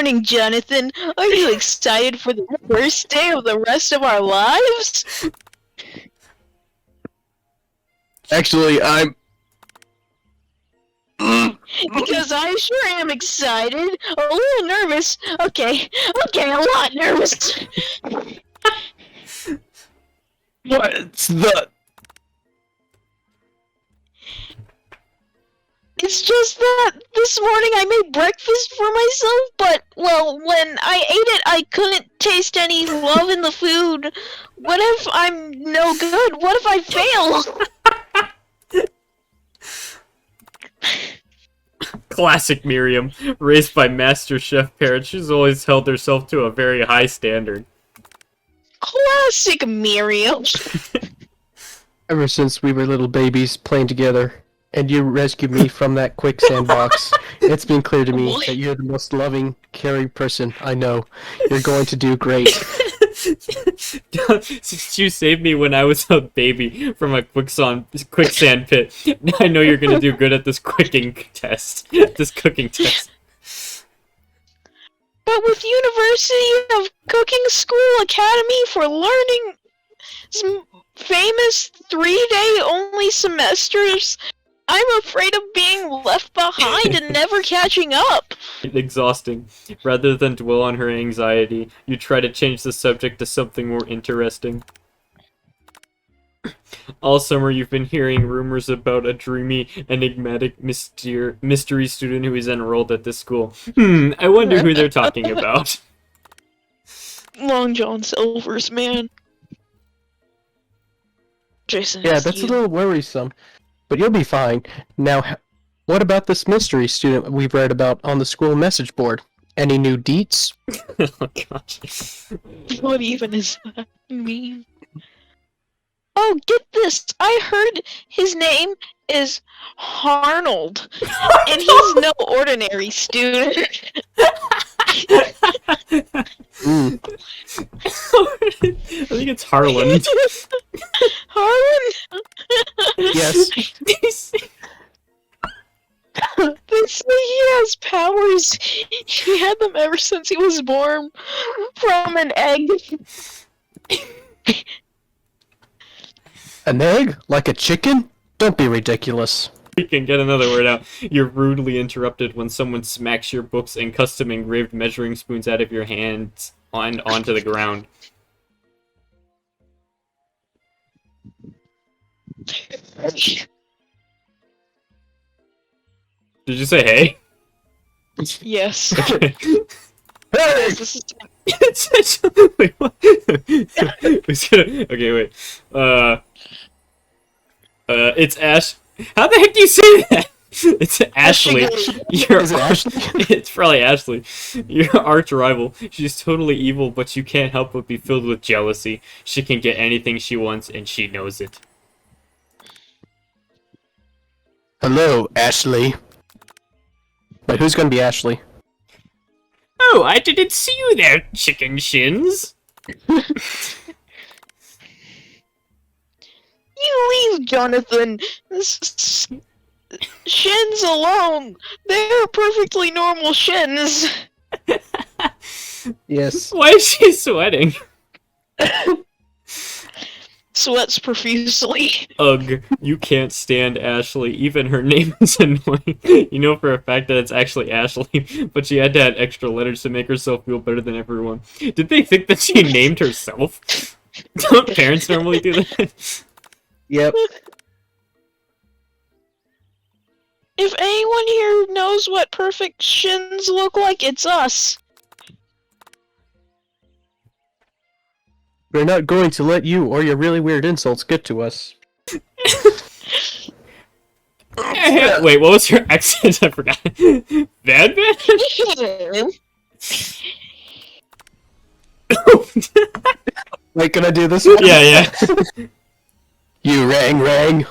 morning, Jonathan. Are you excited for the first day of the rest of our lives? Actually, I'm... Because I sure am excited. A little nervous. Okay, a lot nervous. What's the... It's just that this morning I made breakfast for myself, but, well, when I ate it, I couldn't taste any love in the food. What if I'm no good? What if I fail? Classic Miriam, raised by Master Chef parents, she's always held herself to a very high standard. Classic Miriam. Ever since we were little babies playing together, and you rescued me from that quicksand box, it's been clear to me that you're the most loving, caring person I know. You're going to do great. Since you saved me when I was a baby from a quicksand pit, now I know you're gonna do good at this cooking test. But with University of Cooking School Academy for Learning famous 3-day only semesters, I'm afraid of being left behind and never catching up. Exhausting. Rather than dwell on her anxiety, you try to change the subject to something more interesting. All summer you've been hearing rumors about a dreamy, enigmatic mystery student who is enrolled at this school. I wonder who they're talking about. Long John Silver's, man. Jason, Yeah, that's a little worrisome. But you'll be fine. Now, what about this mystery student we've read about on the school message board? Any new deets? Oh gosh. What even is that mean? Oh, get this! I heard his name is Harnold, and he's no ordinary student. Mm. I think it's Harlan. Harlan? Yes. They say he has powers. He had them ever since he was born from an egg. An egg? Like a chicken? Don't be ridiculous. You can get another word out. You're rudely interrupted when someone smacks your books and custom engraved measuring spoons out of your hands onto the ground. Did you say hey? Yes. Hey! This is Wait, what? Okay, wait. It's Ash. How the heck do you say that? It's Ashley. Is it Ashley? It's probably Ashley. Your arch rival. She's totally evil, but you can't help but be filled with jealousy. She can get anything she wants, and she knows it. Hello, Ashley. Wait, who's gonna be Ashley? Oh, I didn't see you there, chicken shins. You leave, Jonathan. Shins alone. They're perfectly normal shins. Yes. Why is she sweating? Sweats profusely. Ugh, you can't stand Ashley. Even her name is annoying. You know for a fact that it's actually Ashley, but she had to add extra letters to make herself feel better than everyone. Did they think that she named herself? Don't parents normally do that? Yep. If anyone here knows what perfect shins look like, it's us. We're not going to let you or your really weird insults get to us. Wait, what was your accent? I forgot. Bad man? Wait, can I do this one? Yeah. You rang.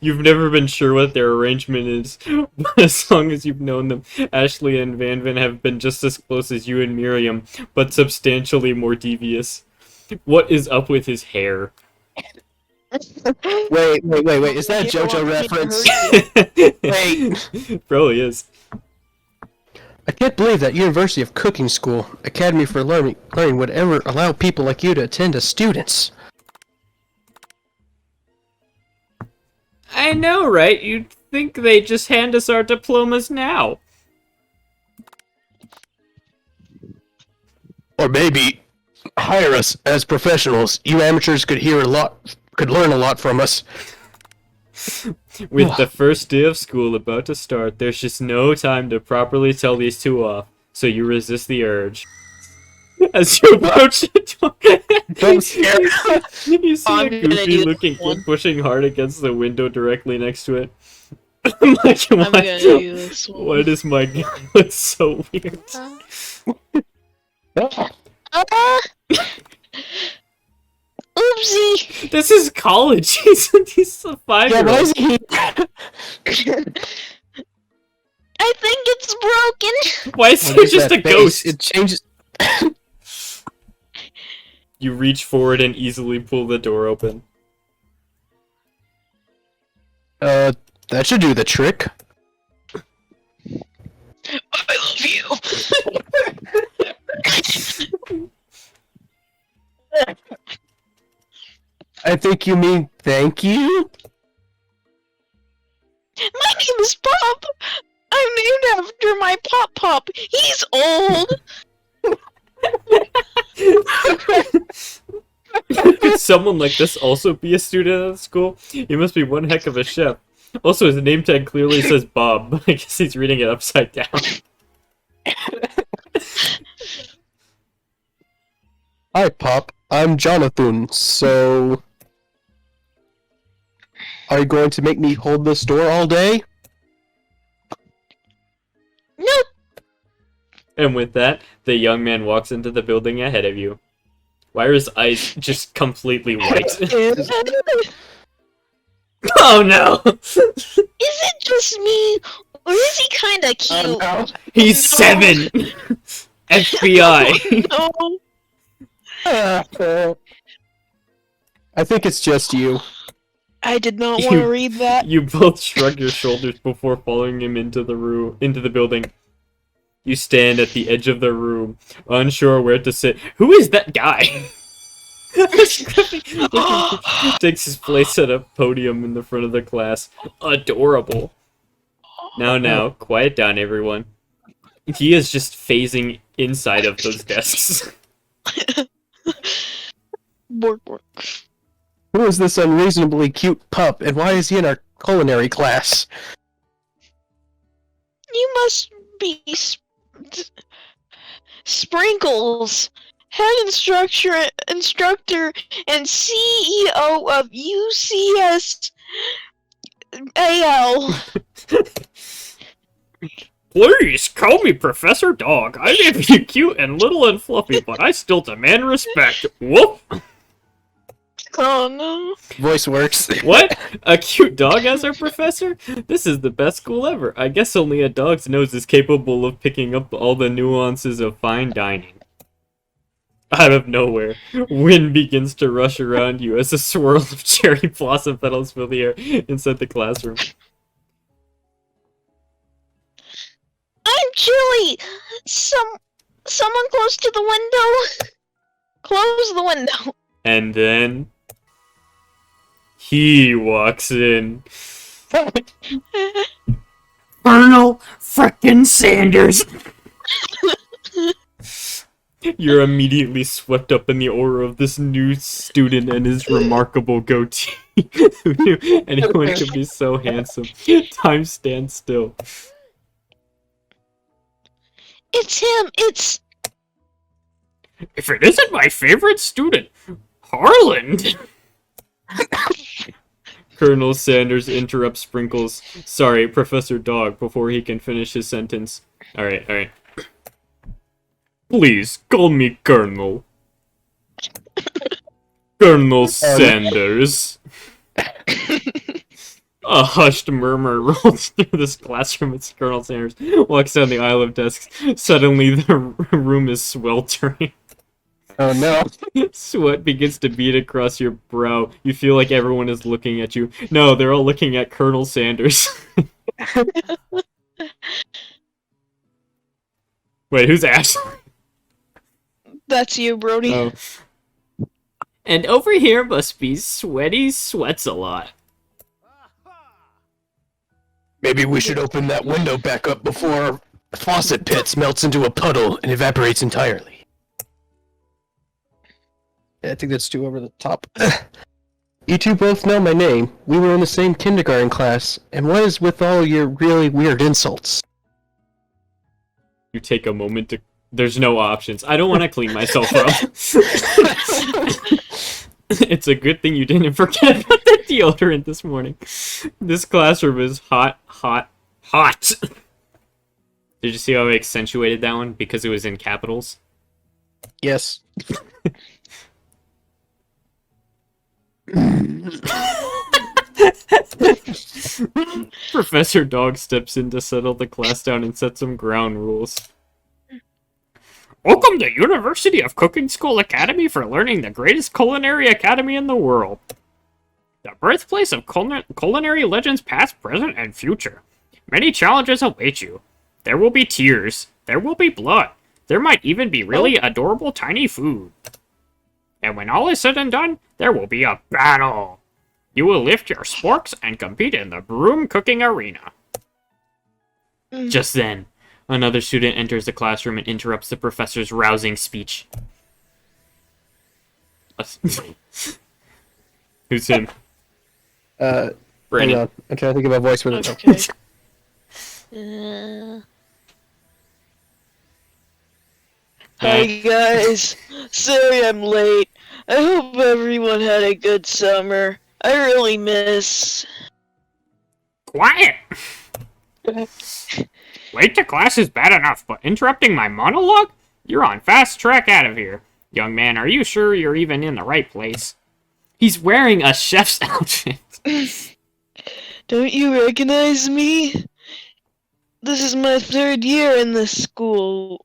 You've never been sure what their arrangement is, but as long as you've known them, Ashley and Van Van have been just as close as you and Miriam, but substantially more devious. What is up with his hair? Wait. Is that a JoJo reference? Wait. Probably is. I can't believe that University of Cooking School Academy for Learning would ever allow people like you to attend as students. I know, right? You'd think they'd just hand us our diplomas now. Or maybe hire us as professionals. You amateurs could learn a lot from us. With the first day of school about to start, there's just no time to properly tell these two off, so you resist the urge. As you approach the door, Don't scare you see I'm a gonna do goofy-looking this one. kid pushing hard against the window directly next to it. Like, I'm gonna do this one. why does my guy look so weird? Oopsie. This is college. He's a Yeah, 5-year-old. why is he? I think it's broken. Why is What he is just a that face? ghost? It changes. You reach forward and easily pull the door open. That should do the trick. I love you. I think you mean thank you? My name is Pop. I'm named after my Pop Pop. He's old. Could someone like this also be a student at school? He must be one heck of a chef. Also, his name tag clearly says Bob. I guess he's reading it upside down. Hi, Pop. I'm Jonathan. So, are you going to make me hold this door all day? Nope. And with that, the young man walks into the building ahead of you. Why are his eyes just completely white? Is Oh no! it just me, or is he kind of cute? no. He's 7! FBI! No, I think it's just you. I did not want You- to read that. You both shrug your shoulders before following him into the building. You stand at the edge of the room, unsure where to sit. Who is that guy? Takes his place at a podium in the front of the class. Adorable. Now, quiet down, everyone. He is just phasing inside of those desks. Bork, bork. Who is this unreasonably cute pup, and why is he in our culinary class? You must be Sprinkles, head instructor and CEO of UCS AL. Please, call me Professor Dog. I may be cute and little and fluffy, but I still demand respect. Whoop! Oh no. Voice works. What? A cute dog as our professor? This is the best school ever. I guess only a dog's nose is capable of picking up all the nuances of fine dining. Out of nowhere, wind begins to rush around you as a swirl of cherry blossom petals fill the air inside the classroom. I'm chilly. Someone close to the window. Close the window. And then... he walks in. Colonel frickin' Sanders! You're immediately swept up in the aura of this new student and his remarkable goatee. Who knew anyone could be so handsome? Time stands still. It's him. It's If it isn't my favorite student, Harland! Colonel Sanders interrupts Sprinkles. Sorry, Professor Dog, before he can finish his sentence. Alright. Please, call me Colonel. Colonel Sanders. A hushed murmur rolls through this classroom as Colonel Sanders walks down the aisle of desks. Suddenly, the room is sweltering. Oh no. Sweat begins to bead across your brow. You feel like everyone is looking at you. No, they're all looking at Colonel Sanders. Wait, who's Ashley? That's you, Brody. Oh. And over here must be Sweaty Sweats a lot. Maybe we should open that window back up before faucet pits melts into a puddle and evaporates entirely. Yeah, I think that's too over the top. You two both know my name. We were in the same kindergarten class. And what is with all your really weird insults? You take a moment to... There's no options. I don't want to clean myself up. It's a good thing you didn't forget about the deodorant this morning. This classroom is hot, hot, hot. Did you see how I accentuated that one? Because it was in capitals? Yes. Professor Dog steps in to settle the class down and set some ground rules. Welcome to University of Cooking School Academy for learning the greatest culinary academy in the world. The birthplace of culinary legends past, present, and future. Many challenges await you. There will be tears. There will be blood. There might even be really adorable tiny food. And when all is said and done, there will be a battle. You will lift your sporks and compete in the broom cooking arena. Just then, another student enters the classroom and interrupts the professor's rousing speech. Who's him? Brandon. Hang on. I'm trying to think of a voice with it. Okay. Hi guys, sorry I'm late. I hope everyone had a good summer. I really miss... Quiet! Late to class is bad enough, but interrupting my monologue? You're on fast track out of here. Young man, are you sure you're even in the right place? He's wearing a chef's outfit. Don't you recognize me? This is my 3rd year in this school,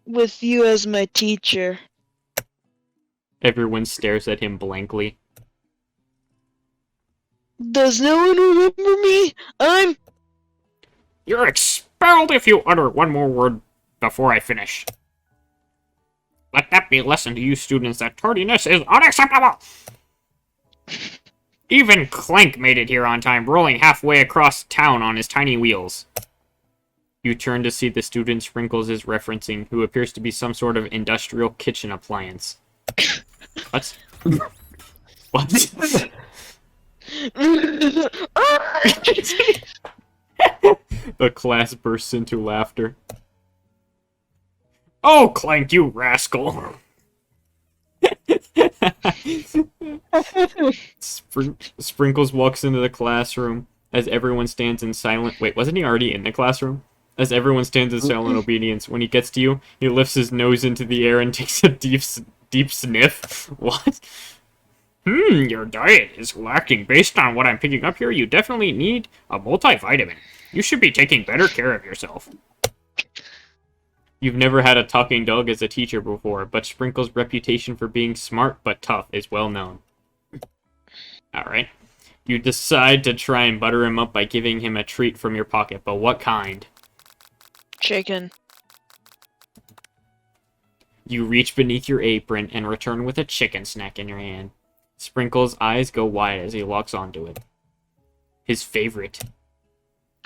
with you as my teacher. Everyone stares at him blankly. Does no one remember me? You're expelled if you utter one more word before I finish. Let that be a lesson to you students that tardiness is unacceptable! Even Clank made it here on time, rolling halfway across town on his tiny wheels. You turn to see the student Sprinkles is referencing, who appears to be some sort of industrial kitchen appliance. What? What? The class bursts into laughter. Oh, Clank, you rascal! Sprinkles walks into the classroom as everyone stands in silent... Wait, wasn't he already in the classroom? As everyone stands in silent obedience, when he gets to you, he lifts his nose into the air and takes a deep sniff. What? Your diet is lacking. Based on what I'm picking up here, you definitely need a multivitamin. You should be taking better care of yourself. You've never had a talking dog as a teacher before, but Sprinkle's reputation for being smart but tough is well known. Alright. You decide to try and butter him up by giving him a treat from your pocket, but what kind? Chicken. You reach beneath your apron and return with a chicken snack in your hand. Sprinkle's eyes go wide as he locks onto it. His favorite.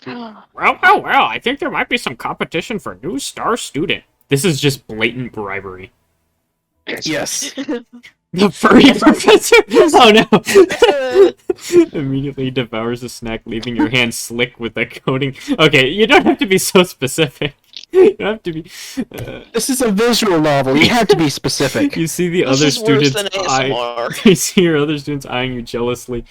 Well, I think there might be some competition for new star student. This is just blatant bribery. Yes. The furry professor? Oh no! Immediately devours the snack, leaving your hand slick with the coating. Okay, you don't have to be so specific. You don't have to be... This is a visual novel. You have to be specific. You see the This other is worse students than ASMR. You see your other students eyeing you jealously,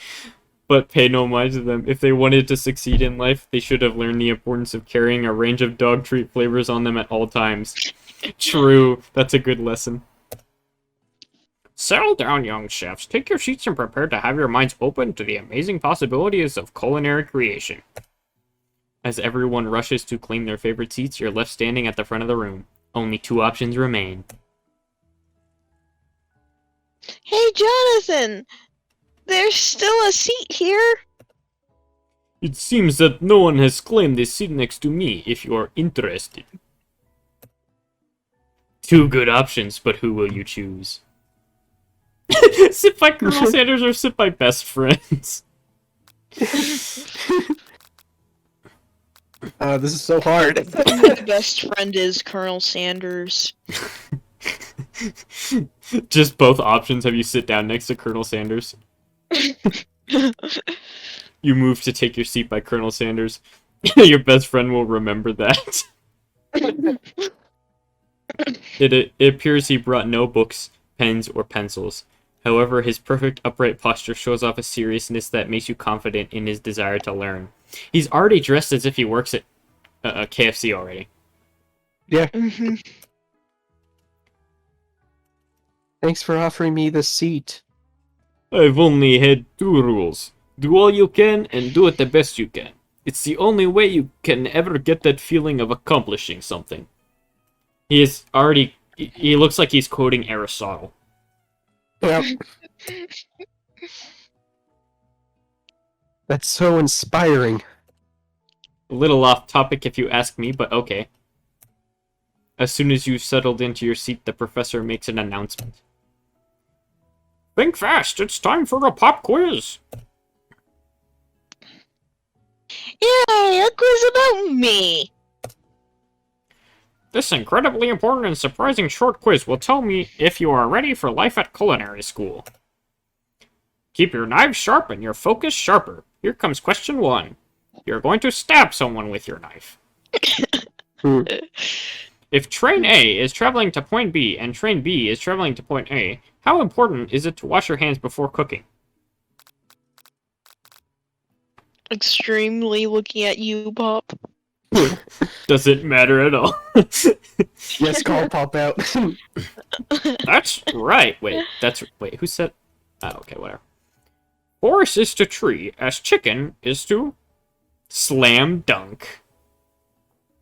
but pay no mind to them. If they wanted to succeed in life, they should have learned the importance of carrying a range of dog treat flavors on them at all times. True, that's a good lesson. Settle down, young chefs. Take your seats and prepare to have your minds open to the amazing possibilities of culinary creation. As everyone rushes to claim their favorite seats, you're left standing at the front of the room. Only 2 options remain. Hey, Jonathan! There's still a seat here? It seems that no one has claimed this seat next to me, if you are interested. Two good options, but who will you choose? Sit by Colonel Sanders or sit by best friends? This is so hard. My best friend is Colonel Sanders. Just both options have you sit down next to Colonel Sanders. You move to take your seat by Colonel Sanders. Your best friend will remember that. It appears he brought no books, pens, or pencils. However, his perfect upright posture shows off a seriousness that makes you confident in his desire to learn. He's already dressed as if he works at KFC already. Yeah. Mhm. Thanks for offering me the seat. I've only had two rules. Do all you can and do it the best you can. It's the only way you can ever get that feeling of accomplishing something. He looks like he's quoting Aristotle. Yep. That's so inspiring. A little off topic if you ask me, but okay. As soon as you've settled into your seat, the professor makes an announcement. Think fast, it's time for a pop quiz. Yay, a quiz about me. This incredibly important and surprising short quiz will tell me if you are ready for life at culinary school. Keep your knives sharp and your focus sharper. Here comes question 1. You're going to stab someone with your knife. If train A is traveling to point B and train B is traveling to point A, how important is it to wash your hands before cooking? Extremely looking at you, Pop. Doesn't matter at all. Yes, call pop out. That's right. Wait, who said... Oh, okay, whatever. Horse is to tree as chicken is to slam dunk.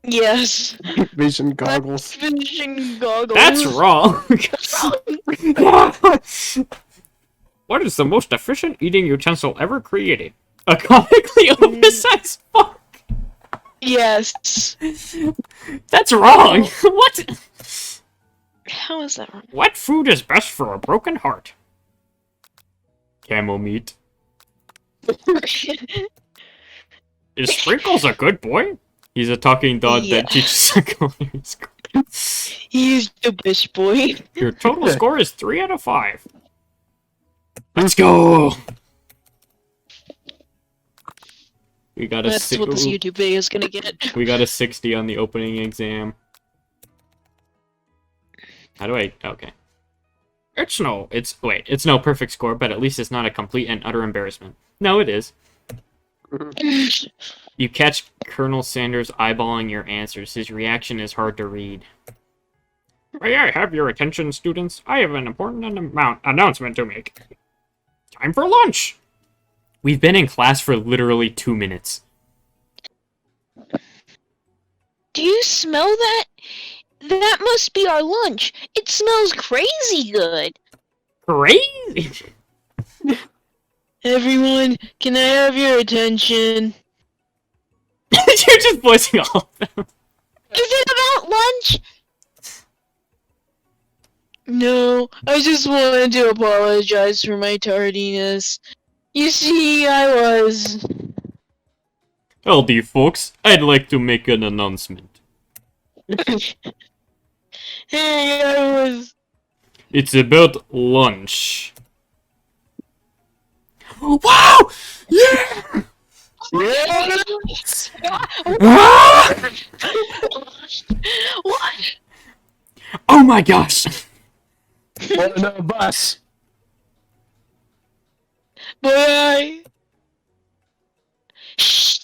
Yes. Vision goggles. Vision goggles. That's wrong. What is the most efficient eating utensil ever created? A comically oversized fork. Yes. That's wrong. What? How is that wrong? What food is best for a broken heart? Camel meat. Is Sprinkles a good boy? He's a talking dog Yeah. that teaches a culinary school. He's the best boy. Your total score is 3 out of 5. Let's go! We got a That's what this YouTube video is gonna get. We got a 60 on the opening exam. How do I... Okay. It's no perfect score, but at least it's not a complete and utter embarrassment. No, it is. You catch Colonel Sanders eyeballing your answers. His reaction is hard to read. May I have your attention, students? I have an important announcement to make. Time for lunch! We've been in class for literally 2 minutes. Do you smell that? That must be our lunch. It smells crazy good. Crazy! Everyone, can I have your attention? You're just voicing all of them. Is it about lunch? No, I just wanted to apologize for my tardiness. You see, I was... Howdy, folks. I'd like to make an announcement. Hey, I was... It's about lunch. Wow! Yeah! Ah! What? Oh my gosh! On a bus. Bye. Shh.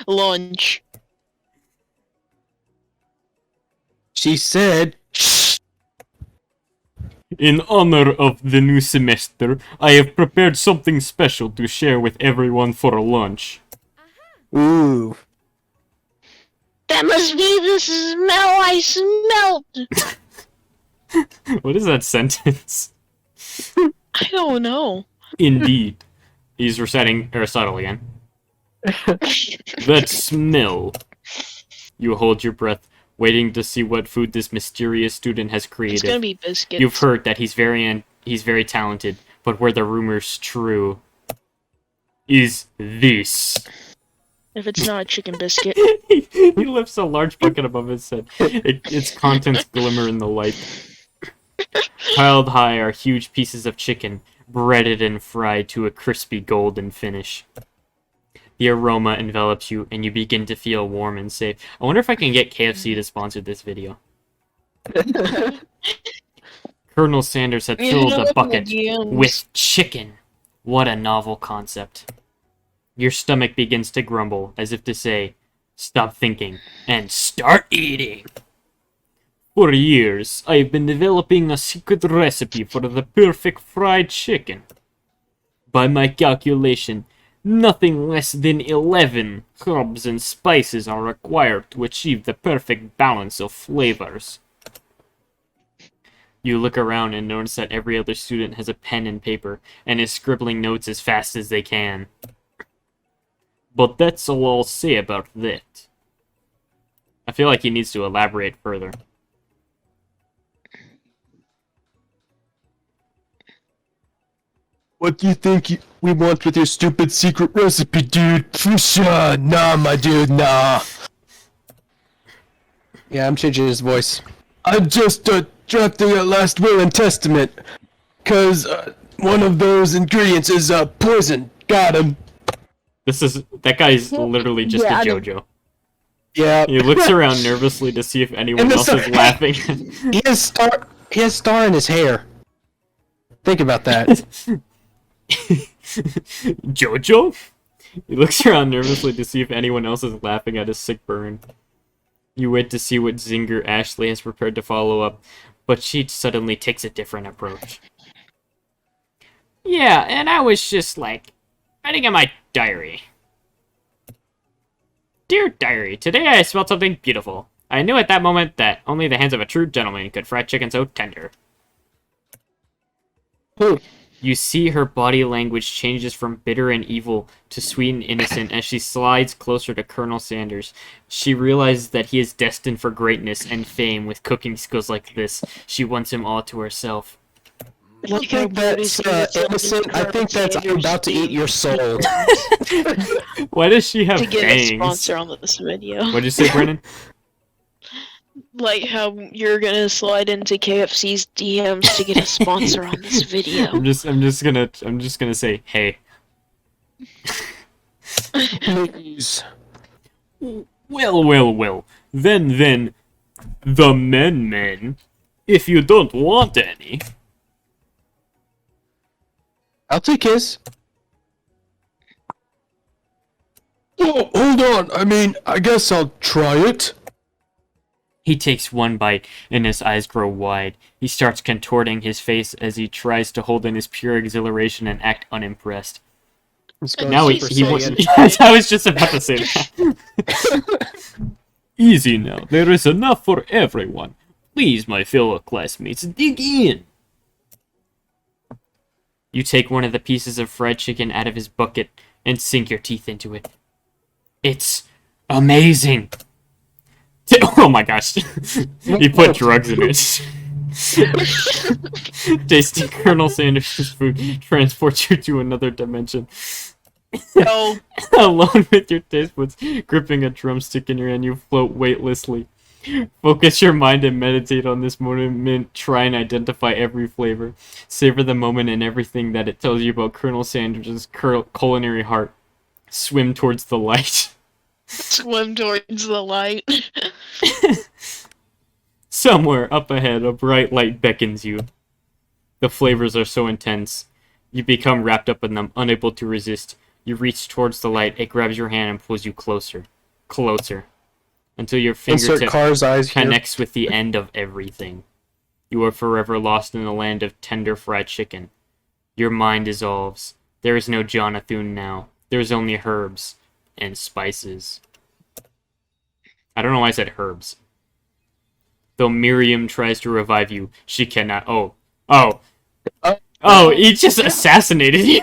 Lunch. She said, In honor of the new semester, I have prepared something special to share with everyone for lunch. ooh. That must be the smell I smelled. What is that sentence? I don't know. Indeed. He's reciting Aristotle again. That smell. You hold your breath, waiting to see what food this mysterious student has created. It's gonna be biscuits. You've heard that he's very talented, but were the rumors true? Is this? If it's not a chicken biscuit. He lifts a large bucket above his head. Its contents glimmer in the light. Piled high are huge pieces of chicken, breaded and fried to a crispy golden finish. The aroma envelops you, and you begin to feel warm and safe. I wonder if I can get KFC to sponsor this video. Colonel Sanders had filled the bucket with chicken. What a novel concept. Your stomach begins to grumble, as if to say, stop thinking, and start eating! For years, I've been developing a secret recipe for the perfect fried chicken. By my calculation, nothing less than 11 herbs and spices are required to achieve the perfect balance of flavors. You look around and notice that every other student has a pen and paper, and is scribbling notes as fast as they can. But that's all I'll say about that. I feel like he needs to elaborate further. What do you think we want with your stupid secret recipe, dude? Phoosha! Nah, my dude, nah. Yeah, I'm changing his voice. I'm just drafting a last will and testament. Cause one of those ingredients is poison. Got him. That guy's literally just a JoJo. Yeah. He looks around nervously to see if anyone else is laughing. He has star in his hair. Think about that. JoJo? He looks around nervously to see if anyone else is laughing at his sick burn. You wait to see what zinger Ashley has prepared to follow up, but she suddenly takes a different approach. Yeah, and I was just writing in my diary. Dear diary, today I smelled something beautiful. I knew at that moment that only the hands of a true gentleman could fry chicken so tender. You see her body language changes from bitter and evil to sweet and innocent as she slides closer to Colonel Sanders. She realizes that he is destined for greatness and fame with cooking skills like this. She wants him all to herself. I don't think that's innocent. I think that's I'm about to eat your soul. Why does she have to get bangs? a sponsor on this video. What'd you say, Brennan? Like how you're gonna slide into KFC's DMs to get a sponsor on this video. I'm just gonna say, hey. Please. Well. Then, the men. If you don't want any. I'll take his. Oh, hold on. I mean, I guess I'll try it. He takes one bite, and his eyes grow wide. He starts contorting his face as he tries to hold in his pure exhilaration and act unimpressed. Now he wants. Yes, I was just about to say that. Easy now. There is enough for everyone. Please, my fellow classmates, dig in. You take one of the pieces of fried chicken out of his bucket and sink your teeth into it. It's amazing. Oh my gosh. He put drugs in it. Tasting Colonel Sanders' food transports you to another dimension. No. Alone with your taste buds, gripping a drumstick in your hand, you float weightlessly. Focus your mind and meditate on this moment. Try and identify every flavor. Savor the moment and everything that it tells you about Colonel Sanders' culinary heart. Swim towards the light. Swim towards the light. Somewhere up ahead, a bright light beckons you. The flavors are so intense. You become wrapped up in them, unable to resist. You reach towards the light, it grabs your hand and pulls you closer. Until your fingertip connects with the end of everything. You are forever lost in the land of tender fried chicken. Your mind dissolves. There is no Jonathan now. There is only herbs and spices. I don't know why I said herbs. Though Miriam tries to revive you, she cannot. Oh, he just assassinated you.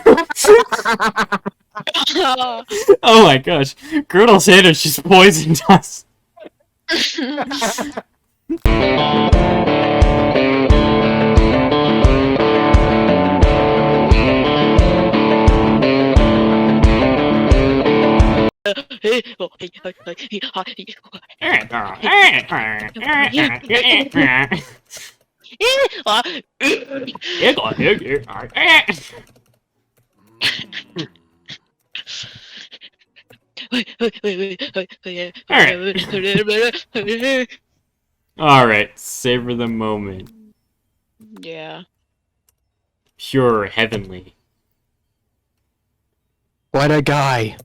Oh my gosh. Colonel Sanders just poisoned us. Alright, savor the moment. Yeah. Pure heavenly. What a guy.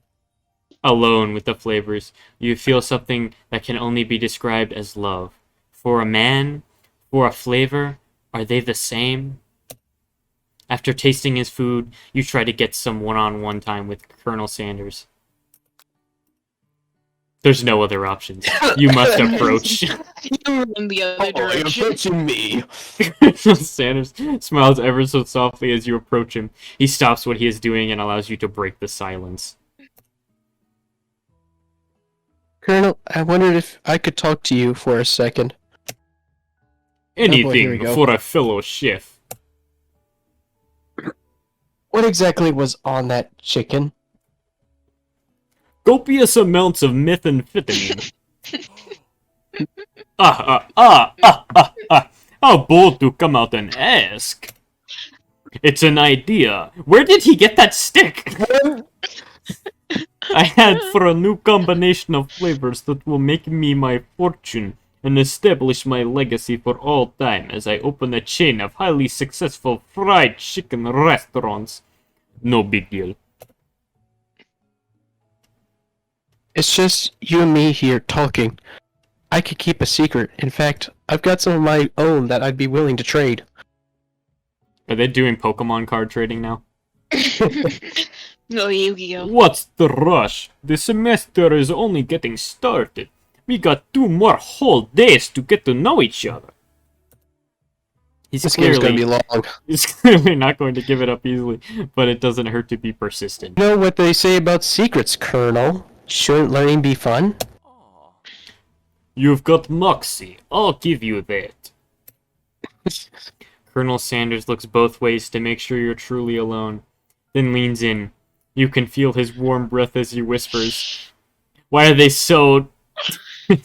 Alone with the flavors, you feel something that can only be described as love. For a man, for a flavor, are they the same? After tasting his food, you try to get some one-on-one time with Colonel Sanders. There's no other options. You must approach. You were in the other direction. approaching me. Colonel Sanders smiles ever so softly as you approach him. He stops what he is doing and allows you to break the silence. Colonel, I wondered if I could talk to you for a second. here we Anything go. for a fellow chef. What exactly was on that chicken? Copious amounts of methamphetamine. How bold to come out and ask. It's an idea. Where did he get that stick? I had for a new combination of flavors that will make me my fortune and establish my legacy for all time as I open a chain of highly successful fried chicken restaurants. No big deal. It's just you and me here talking. I could keep a secret. In fact, I've got some of my own that I'd be willing to trade. Are they doing Pokemon card trading now? No, Yu-Gi-Oh. What's the rush? The semester is only getting started. We got 2 more whole days to get to know each other. This game's gonna be long. He's clearly not going to give it up easily, but it doesn't hurt to be persistent. You know what they say about secrets, Colonel? Shouldn't learning be fun? You've got moxie. I'll give you that. Colonel Sanders looks both ways to make sure you're truly alone, then leans in. You can feel his warm breath as he whispers. Why are they so...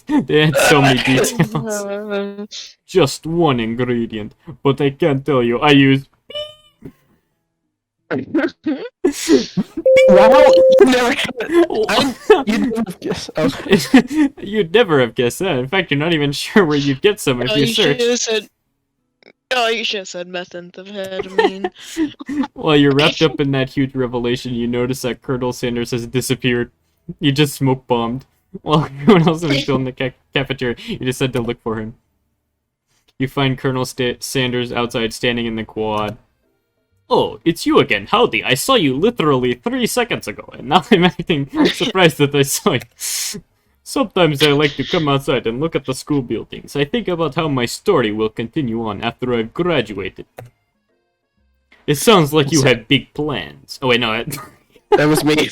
They had so many details. Just one ingredient, but I can't tell you. I use... Wow, you never have guessed. Oh. You'd never have guessed that. In fact, you're not even sure where you'd get some if Oh, you you should search. have said. Oh, you should have said methamphetamine. While you're wrapped up in that huge revelation, you notice that Colonel Sanders has disappeared. You just smoke bombed. While everyone else is still in the cafeteria, you just had to look for him. You find Colonel Sanders outside standing in the quad. Oh, it's you again. Howdy. I saw you literally 3 seconds ago, and now I'm acting surprised that I saw you. Sometimes I like to come outside and look at the school buildings. I think about how my story will continue on after I've graduated. It sounds like you had big plans. Oh wait, no. That was me.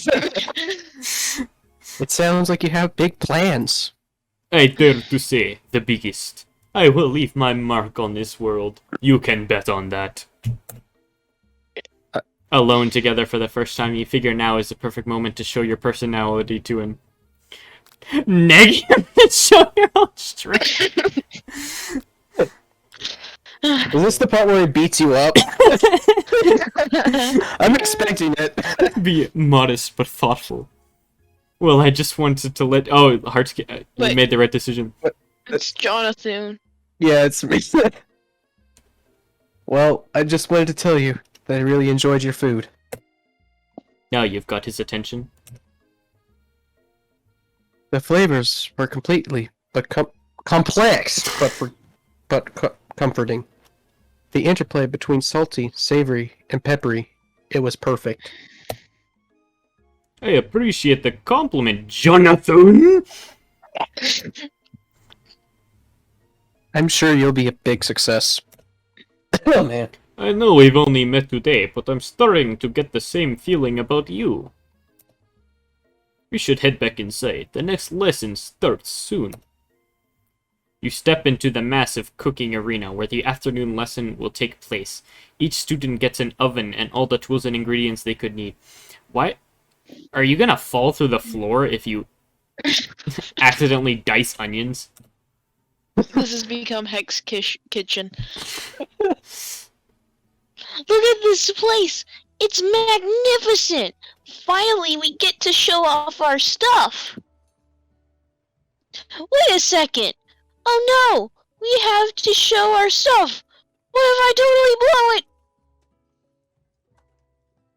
It sounds like you have big plans. I dare to say, the biggest. I will leave my mark on this world. You can bet on that. Alone together for the first time, you figure now is the perfect moment to show your personality to him. Negative! Show your own strength! Is this the part where he beats you up? I'm expecting it. Be modest but thoughtful. Well, I just wanted to let... Oh, Hearts... You Wait. made the right decision. It's Jonathan. Yeah, it's me. Well, I just wanted to tell you that I really enjoyed your food. Now you've got his attention. The flavors were completely complex, but comforting. The interplay between salty, savory, and peppery, it was perfect. I appreciate the compliment, Jonathan! I'm sure you'll be a big success. Oh man. I know we've only met today, but I'm starting to get the same feeling about you. We should head back inside. The next lesson starts soon. You step into the massive cooking arena where the afternoon lesson will take place. Each student gets an oven and all the tools and ingredients they could need. Why? Are you gonna fall through the floor if you accidentally dice onions? This has become Hex Kitchen. Look at this place! It's magnificent! Finally, we get to show off our stuff! Wait a second! Oh no! We have to show our stuff! What if I totally blow it?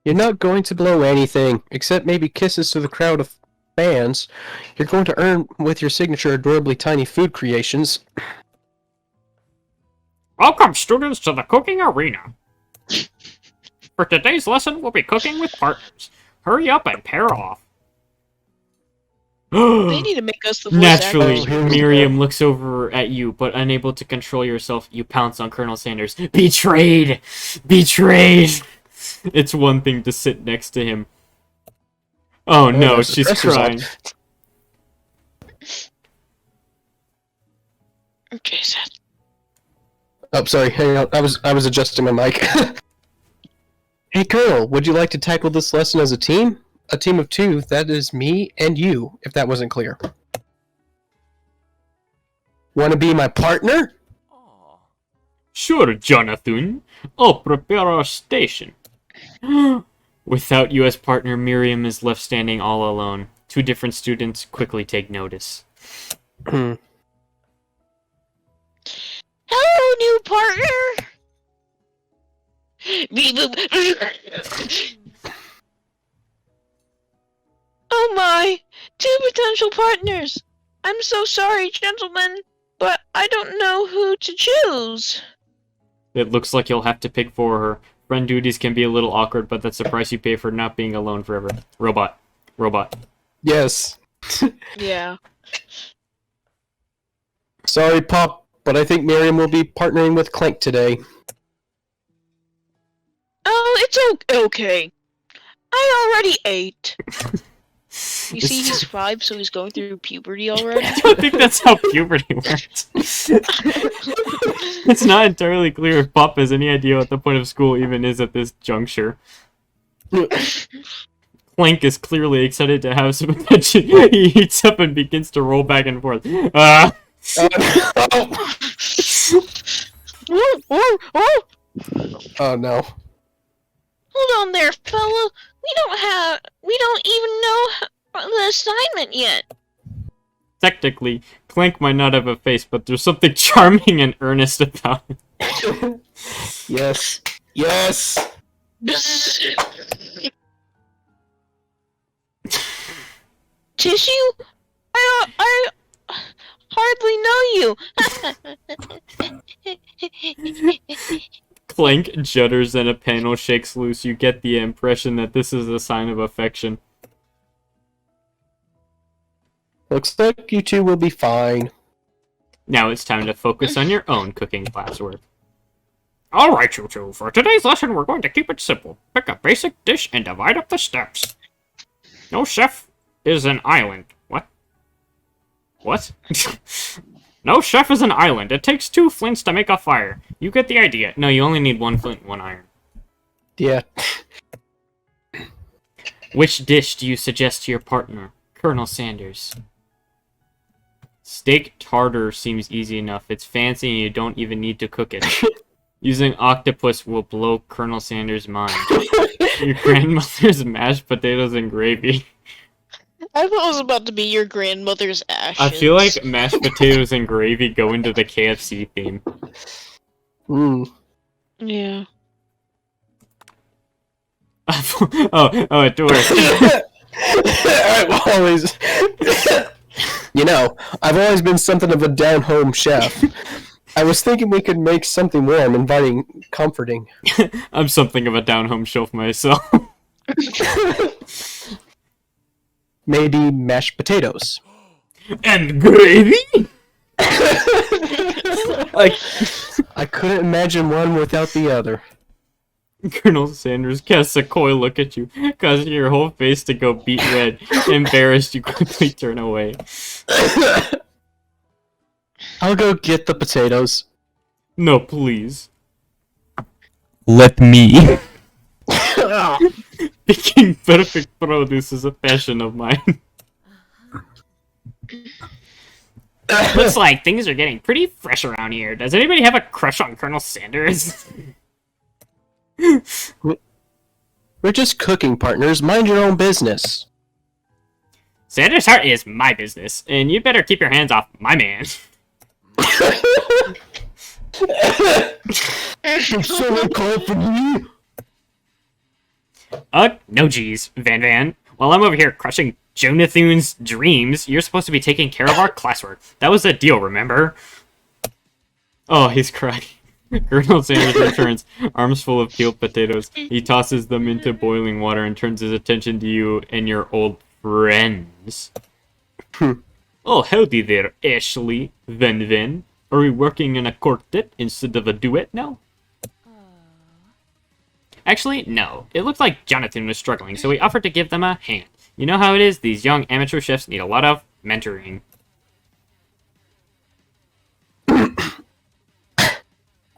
You're not going to blow anything, except maybe kisses to the crowd of fans. You're going to earn with your signature adorably tiny food creations. Welcome, students, to the cooking arena. For today's lesson, we'll be cooking with partners. Hurry up and pair off. They need to make us the voice Naturally, actors. here we Miriam looks over at you, but unable to control yourself, you pounce on Colonel Sanders. Betrayed! Betrayed! It's one thing to sit next to him. Oh no, there's the she's pressure's on. crying. Okay, Seth. Oh, sorry, hang on. I was adjusting my mic. Hey, Colonel, would you like to tackle this lesson as a team? A team of two, that is me and you, if that wasn't clear. Want to be my partner? Sure, Jonathan. I'll prepare our station. Without you as partner, Miriam is left standing all alone. Two different students quickly take notice. Hello, new partner! Beep, boop. Oh my! Two potential partners! I'm so sorry, gentlemen, but I don't know who to choose. It looks like you'll have to pick for her. Friend duties can be a little awkward, but that's the price you pay for not being alone forever. Robot. Robot. Yes. Yeah. Sorry, Pop, but I think Miriam will be partnering with Clank today. Oh, it's okay. I already ate. You see, he's 5, so he's going through puberty already. I don't think that's how puberty works. It's not entirely clear if Pop has any idea what the point of school even is at this juncture. Clank is clearly excited to have some attention. He heats up and begins to roll back and forth. Oh. Oh no. Hold on there, fella. We don't even know the assignment yet. Technically, Clank might not have a face, but there's something charming and earnest about it. Yes. Yes. Tissue? I hardly know you. Clank judders and a panel shakes loose. You get the impression that this is a sign of affection. Looks like you two will be fine. Now it's time to focus on your own cooking classwork. Alright, you two. For today's lesson, we're going to keep it simple. Pick a basic dish and divide up the steps. No chef is an island. What? What? No chef is an island. It takes 2 flints to make a fire. You get the idea. No, you only need 1 flint and 1 iron. Yeah. Which dish do you suggest to your partner, Colonel Sanders? Steak tartar seems easy enough. It's fancy and you don't even need to cook it. Using octopus will blow Colonel Sanders' mind. Your grandmother's mashed potatoes and gravy. I thought it was about to be your grandmother's ashes. I feel like mashed potatoes and gravy go into the KFC theme. Yeah. It works. I've always, I've always been something of a down-home chef. I was thinking we could make something warm, inviting, comforting. I'm something of a down-home shelf myself. Maybe mashed potatoes. And gravy? Like, I couldn't imagine one without the other. Colonel Sanders casts a coy look at you, causing your whole face to go beet red. Embarrassed, you quickly turn away. I'll go get the potatoes. No, please. Let me. Picking perfect produce is a passion of mine. Looks like things are getting pretty fresh around here. Does anybody have a crush on Colonel Sanders? We're just cooking partners. Mind your own business. Sanders' heart is my business, and you better keep your hands off my man. Someone call for me? No geez, Van Van. While I'm over here crushing Jonathan's dreams, you're supposed to be taking care of our classwork. That was a deal, remember? Oh, he's crying. Colonel Sanders returns, arms full of peeled potatoes. He tosses them into boiling water and turns his attention to you and your old friends. Oh, howdy there, Ashley, Van Van. Are we working in a quartet instead of a duet now? Actually, no. It looked like Jonathan was struggling, so we offered to give them a hand. You know how it is, these young amateur chefs need a lot of mentoring.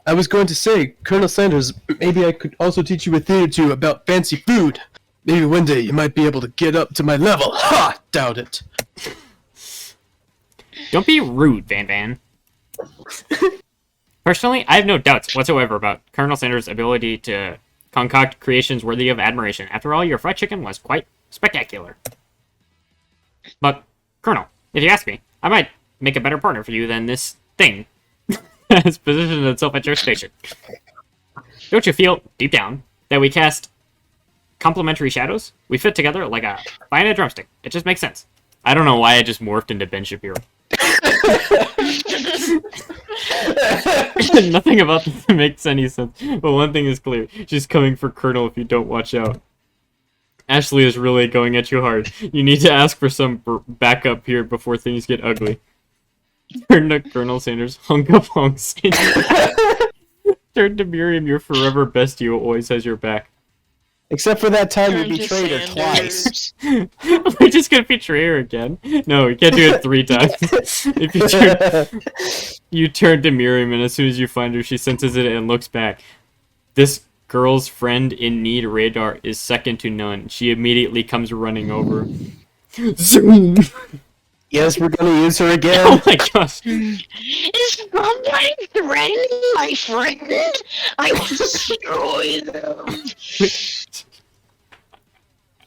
I was going to say, Colonel Sanders, maybe I could also teach you a thing or two about fancy food. Maybe one day you might be able to get up to my level. Ha! Doubt it. Don't be rude, Van Van. Personally, I have no doubts whatsoever about Colonel Sanders' ability to concoct creations worthy of admiration. After all, your fried chicken was quite spectacular. But, Colonel, if you ask me, I might make a better partner for you than this thing has positioned itself at your station. Don't you feel, deep down, that we cast complementary shadows? We fit together like a fire and a drumstick. It just makes sense. I don't know why I just morphed into Ben Shapiro. Nothing about this makes any sense, but one thing is clear. She's coming for Colonel if you don't watch out. Ashley is really going at you hard. You need to ask for some backup here before things get ugly. Turn to Colonel Sanders, hung up honks. Turn to Miriam, your forever bestie who always has your back. Except for that time Turn you to betrayed her twice. Sanders. We're just gonna betray her again. No, we can't do it 3 times. If you turn to Miriam, and as soon as you find her, she senses it and looks back. This girl's friend in need radar is second to none. She immediately comes running over. Zoom! Yes, we're gonna use her again. Oh my gosh. Is somebody threatening my friend? I will destroy them.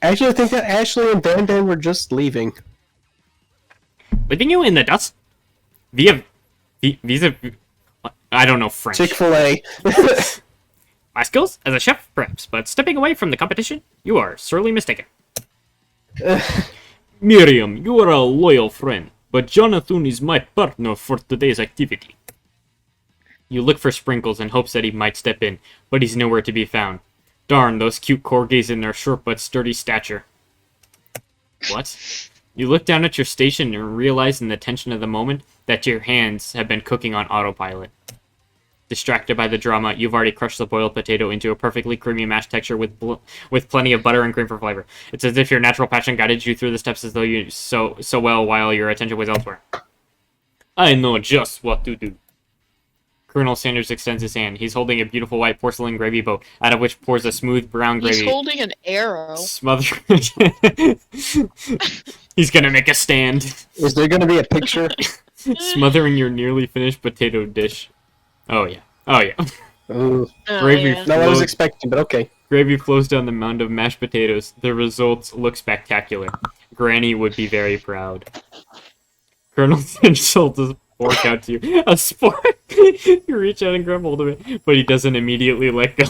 Actually, I think that Ashley and Van Van were just leaving. Leaving you in the dust? Via... I don't know French. Chick-fil-A. My skills as a chef, perhaps, but stepping away from the competition, you are sorely mistaken. Miriam, you are a loyal friend, but Jonathan is my partner for today's activity. You look for Sprinkles in hopes that he might step in, but he's nowhere to be found. Darn, those cute corgis in their short but sturdy stature. What? You look down at your station and realize in the tension of the moment that your hands have been cooking on autopilot. Distracted by the drama, you've already crushed the boiled potato into a perfectly creamy mashed texture with plenty of butter and cream for flavor. It's as if your natural passion guided you through the steps as though you so well while your attention was elsewhere. I know just what to do. Colonel Sanders extends his hand. He's holding a beautiful white porcelain gravy boat, out of which pours a smooth brown gravy. He's holding an arrow. He's gonna make a stand. Is there gonna be a picture? Smothering your nearly finished potato dish. Oh yeah. Oh yeah. Ooh. Oh, Gravy yeah. No, I was flows- expecting, but okay. Gravy flows down the mound of mashed potatoes. The results look spectacular. Granny would be very proud. Colonel Sanders holds a fork out to you. A spork! You reach out and grab hold of it, but he doesn't immediately let go.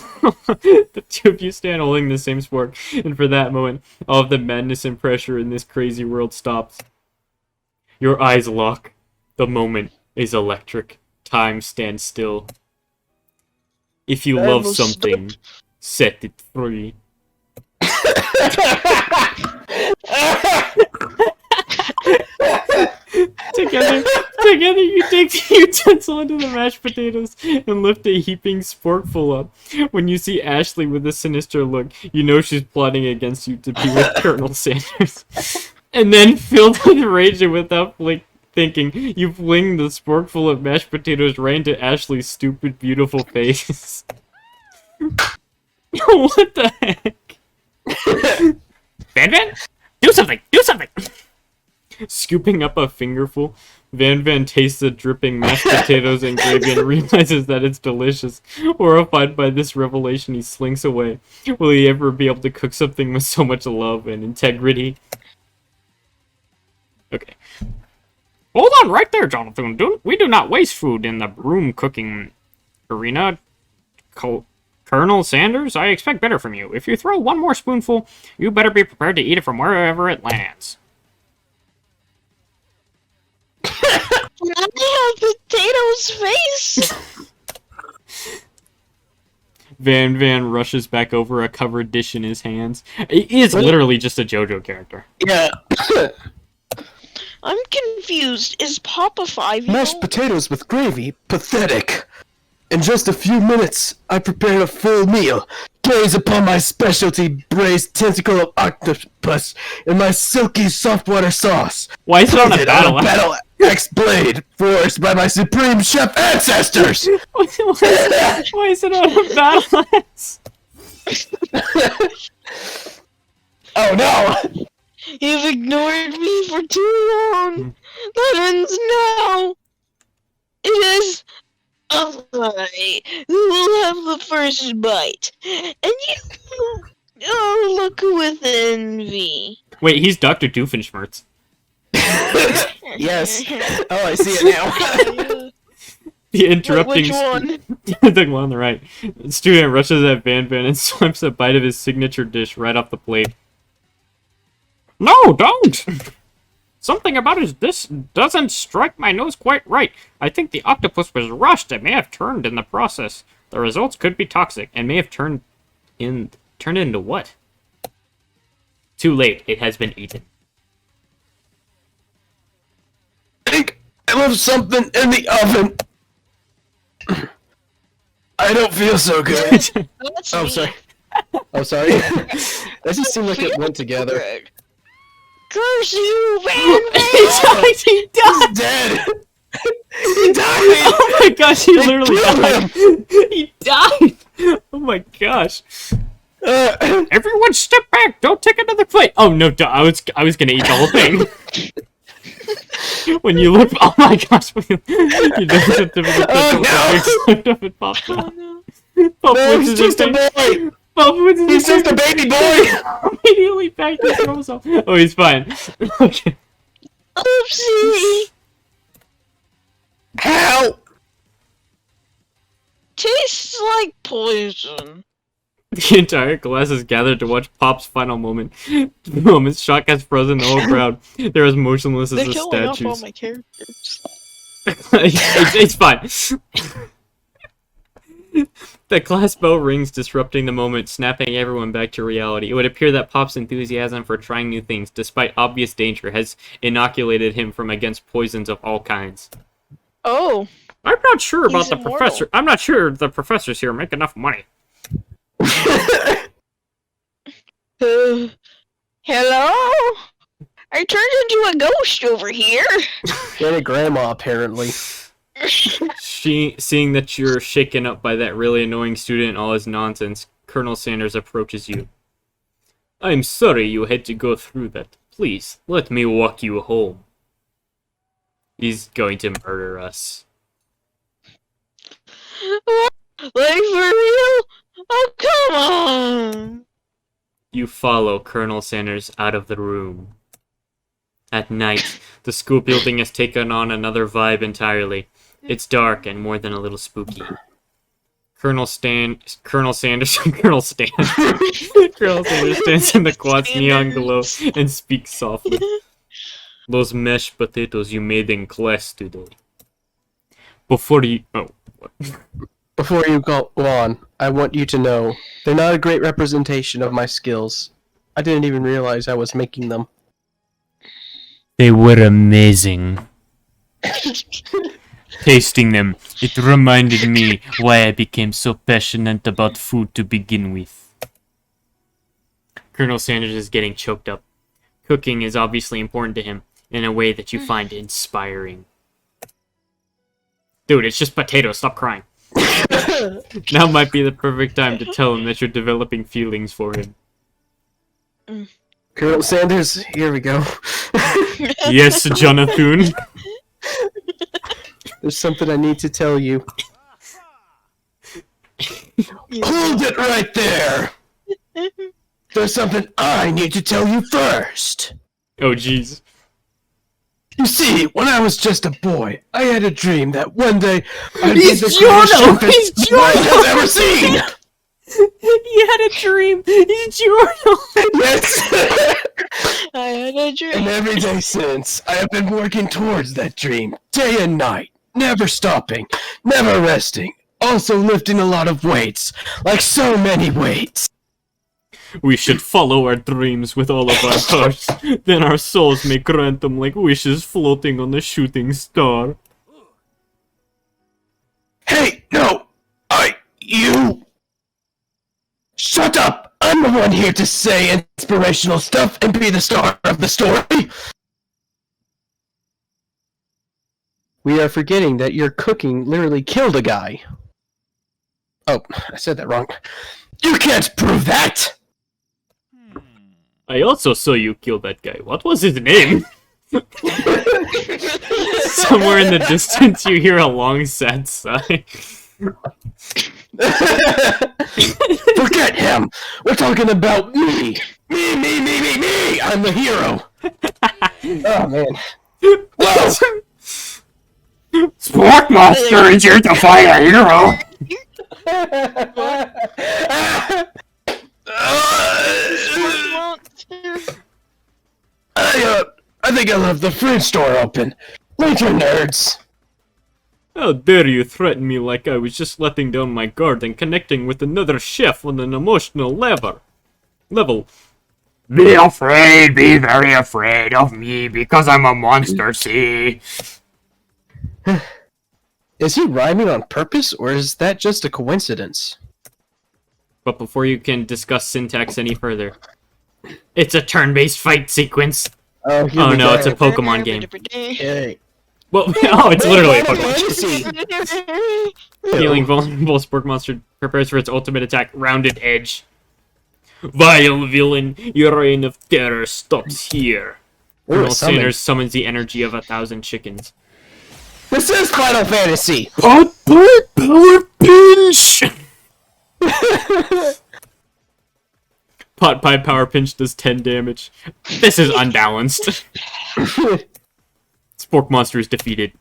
The two of you stand holding the same spork, and for that moment, all of the madness and pressure in this crazy world stops. Your eyes lock. The moment is electric. Time stands still. If you I love will something, set it free. Together you take the utensil into the mashed potatoes and lift a heaping sporkful up. When you see Ashley with a sinister look, you know she's plotting against you to be with Colonel Sanders. And then, filled with rage and without thinking, you fling the sporkful of mashed potatoes right into Ashley's stupid, beautiful face. What the heck? Van Van? Do something! Do something! Scooping up a fingerful, Van Van tastes the dripping mashed potatoes and gravy and realizes that it's delicious. Horrified by this revelation, he slinks away. Will he ever be able to cook something with so much love and integrity? Okay. Hold on right there, Jonathan. We do not waste food in the room cooking arena. Colonel Sanders, I expect better from you. If you throw one more spoonful, you better be prepared to eat it from wherever it lands. Can I have potato's face? Van Van rushes back over a covered dish in his hands. He is literally just a JoJo character. Yeah. I'm confused. Is Papa 5 Mashed potatoes with gravy? Pathetic. In just a few minutes, I prepared a full meal. Gaze upon my specialty braised tentacle of octopus in my silky saltwater sauce. Why is it on a Coated battle? battle axe blade, forged by my supreme chef ancestors. Why is it on a battle axe? Oh no! You've ignored me for too long. That ends now. It is I who will have the first bite, and you look with envy. Wait, he's Dr. Doofenshmirtz. Yes. Oh, I see it now. The interrupting Which one? the one on the right. The student rushes at Van Van and swipes a bite of his signature dish right off the plate. No, don't! Something about this doesn't strike my nose quite right. I think the octopus was rushed and may have turned in the process. The results could be toxic and may have turned into what? Too late. It has been eaten. I think I left something in the oven. I don't feel so good. That's Oh, me. sorry. Oh, sorry. That just seemed like it went together. Curse you, Van Van! He died! He's dead! He died! Oh my gosh, he literally killed died! He died! Oh my gosh. Everyone step back! Don't take another plate! Oh no, I was gonna eat the whole thing. When you look, oh my gosh! When you look at the it popped up. Pop No, wins he's his just a face. boy! Pop wins his He's just a baby boy! Immediately back to himself. Oh, he's fine. Okay. Oopsie! How? Tastes like poison. The entire class is gathered to watch Pop's final moment. The moment shock has frozen the whole crowd. They're as motionless as They're the killing off all statues. my characters. It's fine. The class bell rings, disrupting the moment, snapping everyone back to reality. It would appear that Pop's enthusiasm for trying new things, despite obvious danger, has inoculated him from against poisons of all kinds. Oh. I'm not sure about He's the immortal. professor. I'm not sure the professors here make enough money. Hello? I turned into a ghost over here. And a grandma, apparently. Seeing that you're shaken up by that really annoying student and all his nonsense, Colonel Sanders approaches you. I'm sorry you had to go through that. Please, let me walk you home. He's going to murder us. Like for real? Oh, come on. You follow Colonel Sanders out of the room. At night, the school building has taken on another vibe entirely. It's dark and more than a little spooky. Colonel Sanders Colonel Sanders stands in the quad's neon glow and speaks softly. Those mashed potatoes you made in class today. Before you go on, I want you to know, they're not a great representation of my skills. I didn't even realize I was making them. They were amazing. Tasting them, it reminded me why I became so passionate about food to begin with. Colonel Sanders is getting choked up. Cooking is obviously important to him. in a way that you find inspiring. Dude, it's just potatoes. Stop crying. Now might be the perfect time to tell him that you're developing feelings for him. Colonel Sanders, here we go. Yes, Jonathan. There's something I need to tell you. Hold it right there! There's something I need to tell you first. Oh, jeez. You see, when I was just a boy, I had a dream that one day I'd He's be the Giorno! greatest He's chef the world has ever seen! He had a dream. He's Giorno. Yes! I had a dream. And every day since, I have been working towards that dream, day and night, never stopping, never resting, also lifting a lot of weights, like so many weights. We should follow our dreams with all of our hearts. Then our souls may grant them like wishes floating on the shooting star. Hey, no! You! Shut up! I'm the one here to say inspirational stuff and be the star of the story! We are forgetting that your cooking literally killed a guy. Oh, I said that wrong. You can't prove that! I also saw you kill that guy. What was his name? Somewhere in the distance you hear a long sad sigh. Forget him! We're talking about me! Me! I'm the hero! Oh, man. Whoa! Sportmaster is here to fight a hero! I think I left the fridge door open. Later, nerds. How dare you threaten me like I was just letting down my guard and connecting with another chef on an emotional level. Be afraid, be very afraid of me because I'm a monster, see? Is he rhyming on purpose, or is that just a coincidence? But before you can discuss syntax any further, it's a turn-based fight sequence. Oh no, it's a Pokemon game. Hey. Well, oh, it's literally a Pokemon. Fantasy. Feeling vulnerable, Sportmonster prepares for its ultimate attack, Rounded Edge. Vile villain, your reign of terror stops here. Colonel Sanders summons the energy of 1,000 chickens. This is Final Fantasy! Power pinch! Pot Pie Power Pinch does 10 damage. This is unbalanced. Sporkmonster is defeated.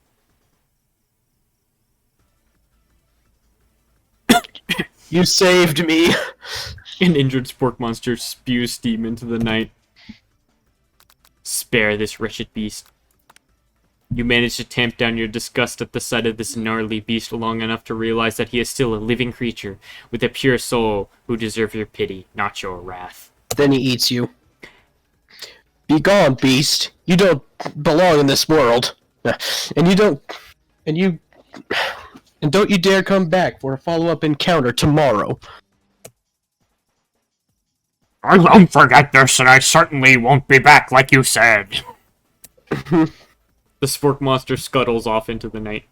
You saved me. An injured Sporkmonster spews steam into the night. Spare this wretched beast. You manage to tamp down your disgust at the sight of this gnarly beast long enough to realize that he is still a living creature with a pure soul who deserves your pity, not your wrath. Then he eats you. Be gone, beast. You don't belong in this world. And don't you dare come back for a follow-up encounter tomorrow. I won't forget this, and I certainly won't be back like you said. The Spork monster scuttles off into the night.